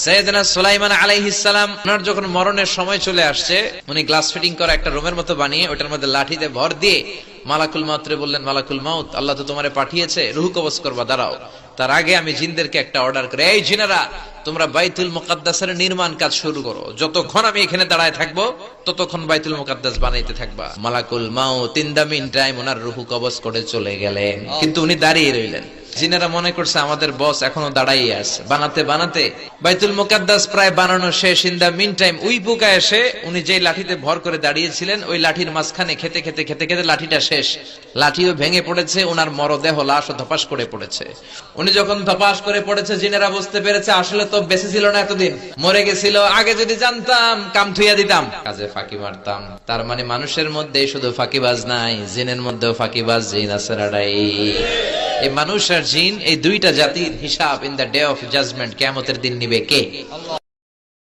সাইয়েদনা সুলাইমান আলাইহিস সালাম ওনার যখন মরণের সময় চলে আসছে, উনি গ্লাস ফিটিং করা একটা রুমের মতো বানিয়ে ওটার মধ্যে লাঠিতে ভর দিয়ে মালাকুল মাউতরে বললেন, মালাকুল মাউত, আল্লাহ তো তোমারে পাঠিয়েছে, রূহ কবজ করবা, দাঁড়াও। তার আগে আমি জিনদেরকে একটা অর্ডার করে, এই জিনেরা, তোমরা বাইতুল মুকাদ্দাসের নির্মাণ কাজ শুরু করো। যতক্ষণ আমি এখানে দাঁড়ায় থাকবো ততক্ষণ বাইতুল মুকাদ্দাস বানাইতে থাকবা। মালাকুল মাউত ইন দা মিন টাইম ওনার রূহ কবজ করে চলে গেলেন, কিন্তু উনি দাঁড়িয়ে রইলেন। জিনেরা মনে করছে আমাদের বস এখনো দাঁড়াইয়ে আছে। বানাতে বানাতে বাইতুল মুকাদ্দাস প্রায় বানানো শেষ। In the meantime we বুকা এসে উনি যে লাঠিতে ভর করে দাঁড়িয়েছিলেন ওই লাঠির মাঝখানে খেতে খেতে খেতে খেতে লাঠিটা শেষ। লাঠিও ভেঙে পড়েছে, ওনার মরদেহ লাশও ধপাস করে পড়েছে। উনি যখন ধপাস করে পড়েছে, জিনেরা বুঝতে পেরেছে আসলে তো বেঁচে ছিল না, এতদিন মরে গেছিল। আগে যদি জানতাম কাম থুইয়া দিতাম, কাজে ফাঁকি মারতাম। তার মানে মানুষের মধ্যে শুধু ফাঁকিবাজ নাই, জিনের মধ্যেও ফাঁকিবাজ জিন আছে। এই মানুষ আর জিন, এই দুইটা জাতির হিসাব in the day of judgement, কিয়ামতের দিন নিবে কে?